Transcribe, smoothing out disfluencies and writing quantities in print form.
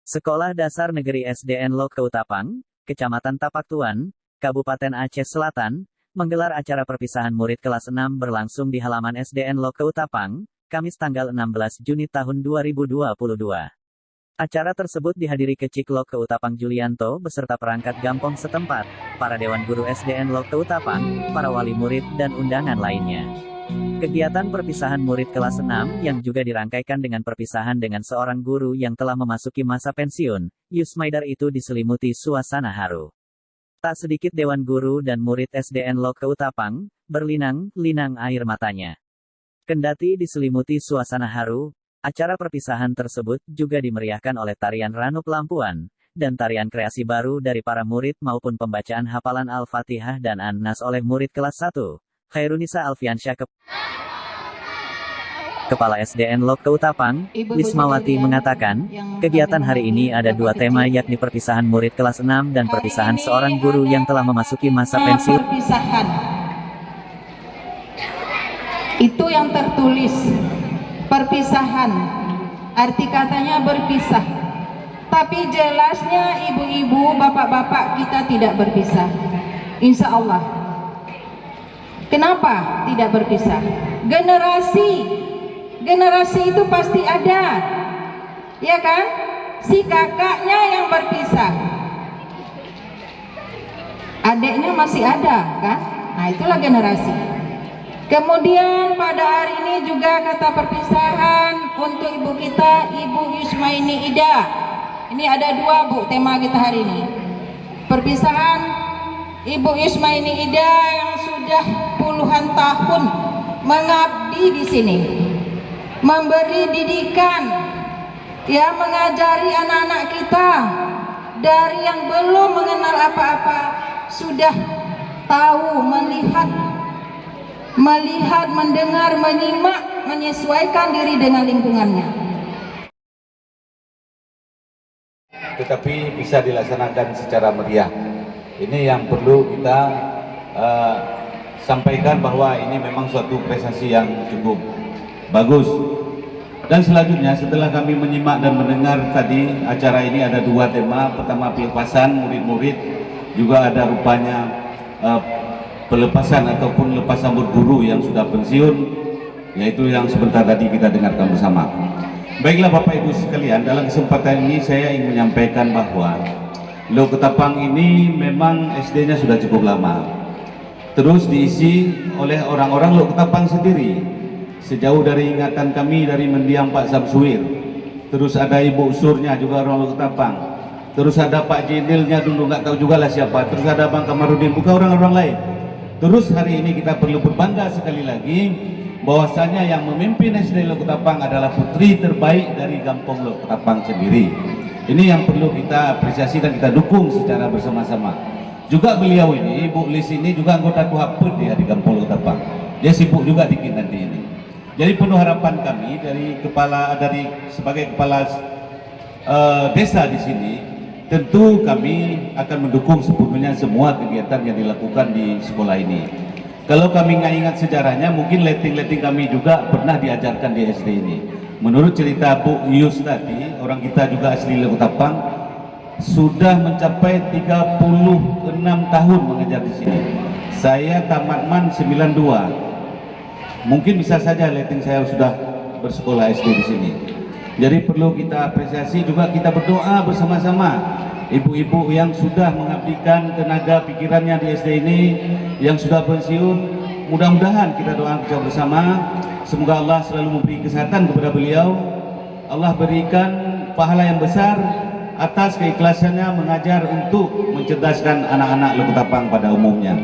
Sekolah Dasar Negeri SDN Loke Utapang, Kecamatan Tapak Tuan, Kabupaten Aceh Selatan, menggelar acara perpisahan murid kelas 6 berlangsung di halaman SDN Loke Utapang, Kamis tanggal 16 Juni tahun 2022. Acara tersebut dihadiri Kecik Loke Utapang Julianto beserta perangkat Gampong setempat, para Dewan Guru SDN Loke Utapang, para wali murid dan undangan lainnya. Kegiatan perpisahan murid kelas 6 yang juga dirangkaikan dengan perpisahan dengan seorang guru yang telah memasuki masa pensiun, Yusmaidar itu diselimuti suasana haru. Tak sedikit Dewan Guru dan murid SDN Loke Utapang, berlinang-linang air matanya. Kendati diselimuti suasana haru, acara perpisahan tersebut juga dimeriahkan oleh tarian Ranu Pelampuan, dan tarian kreasi baru dari para murid maupun pembacaan hafalan Al-Fatihah dan An-Nas oleh murid kelas 1. Khairunisa Alfiansyah Kepala SDN Loke Utapang, Wismawati mengatakan, kegiatan hari ini ada dua tema yakni perpisahan murid kelas 6 dan perpisahan seorang guru yang telah memasuki masa pensiun. Perpisahan itu yang tertulis, perpisahan, arti katanya berpisah. Tapi jelasnya ibu-ibu, bapak-bapak kita tidak berpisah, insya Allah. Kenapa tidak berpisah? Generasi itu pasti ada, ya kan? Si kakaknya yang berpisah, adiknya masih ada, kan? Nah, itulah generasi. Kemudian pada hari ini juga kata perpisahan untuk ibu kita, Ibu Yusmaini Ida. Ini ada dua, Bu, tema kita hari ini. Perpisahan Ibu Yusmaini Ida yang sudah puluhan tahun mengabdi di sini, memberi didikan, ya, mengajari anak-anak kita dari yang belum mengenal apa-apa sudah tahu, melihat, mendengar, menyimak, menyesuaikan diri dengan lingkungannya. Tetapi bisa dilaksanakan secara meriah. Ini yang perlu kita sampaikan bahwa ini memang suatu prestasi yang cukup bagus. Dan selanjutnya setelah kami menyimak dan mendengar tadi acara ini ada dua tema. Pertama pelepasan murid-murid, juga ada rupanya pelepasan ataupun lepasan berguru yang sudah pensiun, yaitu yang sebentar tadi kita dengarkan bersama. Baiklah Bapak Ibu sekalian, dalam kesempatan ini saya ingin menyampaikan bahwa Loke Utapang ini memang SD-nya sudah cukup lama, terus diisi oleh orang-orang Loke Utapang sendiri. Sejauh dari ingatan kami dari mendiang Pak Samsuir, terus ada Ibu Usurnya juga orang Loke Utapang, terus ada Pak Jenilnya dulu nggak tahu juga lah siapa, terus ada Bang Kamarudin, bukan orang-orang lain. Terus hari ini kita perlu berbangga sekali lagi bahwasanya yang memimpin SD Loke Utapang adalah putri terbaik dari Gampong Loke Utapang sendiri. Ini yang perlu kita apresiasi dan kita dukung secara bersama-sama. Juga beliau ini, Ibu Lis ini juga anggota Kuhapud dia di Gampong Loke Utapang. Dia sibuk juga dikit nanti ini. Jadi penuh harapan kami sebagai kepala desa di sini, tentu kami akan mendukung sepenuhnya semua kegiatan yang dilakukan di sekolah ini. Kalau kami nggak ingat sejarahnya, mungkin letting kami juga pernah diajarkan di SD ini. Menurut cerita Bu Yus tadi, orang kita juga asli Loke Utapang, sudah mencapai 36 tahun mengajar di sini. Saya tamat MAN 92. Mungkin bisa saja letting saya sudah bersekolah SD di sini. Jadi perlu kita apresiasi, juga kita berdoa bersama-sama. Ibu-ibu yang sudah mengabdikan tenaga pikirannya di SD ini, yang sudah pensiun, mudah-mudahan kita doakan bersama. Semoga Allah selalu memberi kesehatan kepada beliau. Allah berikan pahala yang besar atas keikhlasannya mengajar untuk mencerdaskan anak-anak Loke Utapang pada umumnya.